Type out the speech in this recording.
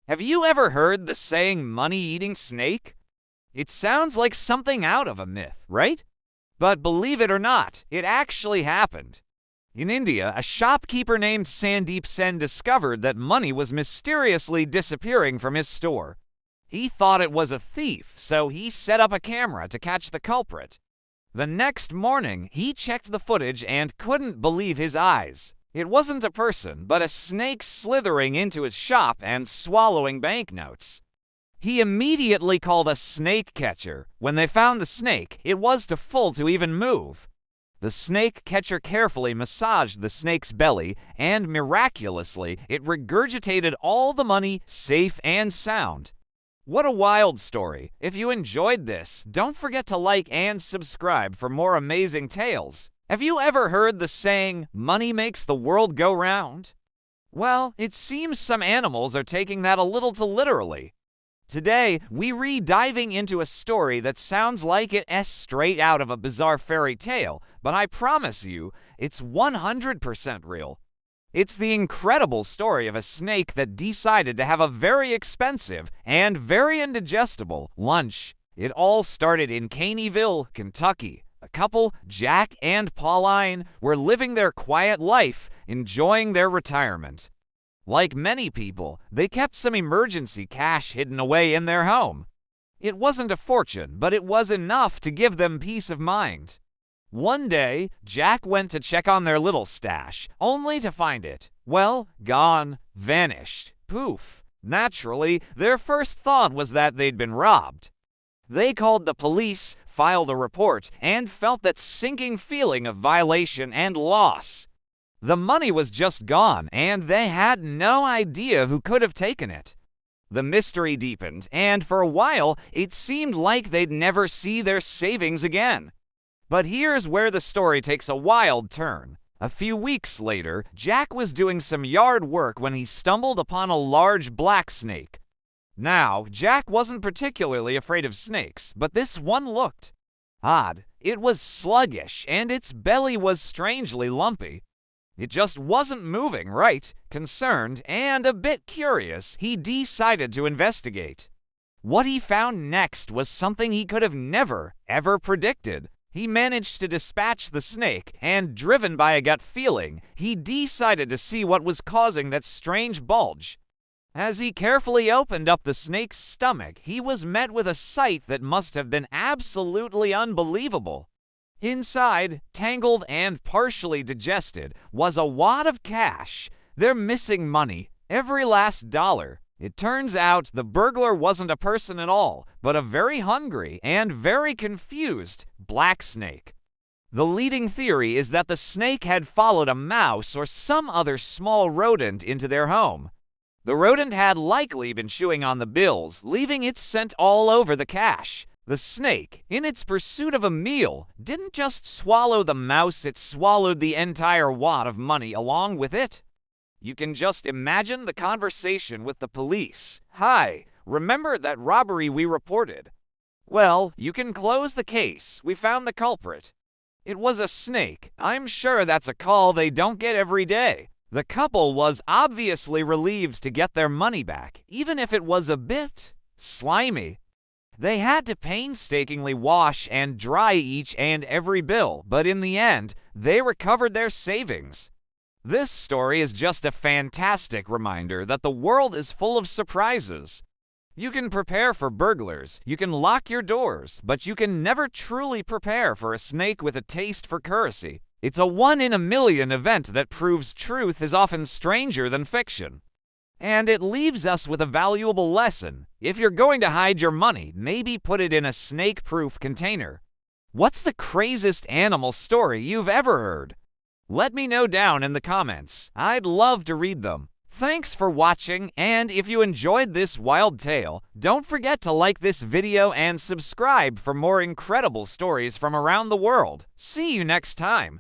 Have you ever heard the saying money-eating snake? It sounds like something out of a myth, right? But believe it or not, it actually happened. In India, a shopkeeper named Sandeep Sen discovered that money was mysteriously disappearing from his store. He thought it was a thief, so he set up a camera to catch the culprit. The next morning, he checked the footage and couldn't believe his eyes. It wasn't a person, but a snake slithering into his shop and swallowing banknotes. He immediately called a snake catcher. When they found the snake, it was too full to even move. The snake catcher carefully massaged the snake's belly, and miraculously, it regurgitated all the money safe and sound. What a wild story. If you enjoyed this, don't forget to like and subscribe for more amazing tales. Have you ever heard the saying, money makes the world go round? Well, it seems some animals are taking that a little too literally. Today, we re-diving into a story that sounds like it's straight out of a bizarre fairy tale, but I promise you, it's 100% real. It's the incredible story of a snake that decided to have a very expensive and very indigestible lunch. It all started in Caneyville, Kentucky. A couple, Jack and Pauline, were living their quiet life, enjoying their retirement. Like many people, they kept some emergency cash hidden away in their home. It wasn't a fortune, but it was enough to give them peace of mind. One day, Jack went to check on their little stash, only to find it, well, gone, vanished, poof. Naturally, their first thought was that they'd been robbed. They called the police, filed a report, and felt that sinking feeling of violation and loss. The money was just gone, and they had no idea who could have taken it. The mystery deepened, and for a while, it seemed like they'd never see their savings again. But here's where the story takes a wild turn. A few weeks later, Jack was doing some yard work when he stumbled upon a large black snake. Now, Jack wasn't particularly afraid of snakes, but this one looked odd. It was sluggish, and its belly was strangely lumpy. It just wasn't moving right. Concerned and a bit curious, he decided to investigate. What he found next was something he could have never, ever predicted. He managed to dispatch the snake, and driven by a gut feeling, he decided to see what was causing that strange bulge. As he carefully opened up the snake's stomach, he was met with a sight that must have been absolutely unbelievable. Inside, tangled and partially digested, was a wad of cash. Their missing money, every last dollar. It turns out the burglar wasn't a person at all, but a very hungry and very confused black snake. The leading theory is that the snake had followed a mouse or some other small rodent into their home. The rodent had likely been chewing on the bills, leaving its scent all over the cash. The snake, in its pursuit of a meal, didn't just swallow the mouse, it swallowed the entire wad of money along with it. You can just imagine the conversation with the police. "Hi, remember that robbery we reported?" "Well, you can close the case. We found the culprit." "It was a snake. I'm sure that's a call they don't get every day." The couple was obviously relieved to get their money back, even if it was a bit slimy. They had to painstakingly wash and dry each and every bill, but in the end, they recovered their savings. This story is just a fantastic reminder that the world is full of surprises. You can prepare for burglars, you can lock your doors, but you can never truly prepare for a snake with a taste for courtesy. It's a one-in-a-million event that proves truth is often stranger than fiction. And it leaves us with a valuable lesson. If you're going to hide your money, maybe put it in a snake-proof container. What's the craziest animal story you've ever heard? Let me know down in the comments. I'd love to read them. Thanks for watching, and if you enjoyed this wild tale, don't forget to like this video and subscribe for more incredible stories from around the world. See you next time.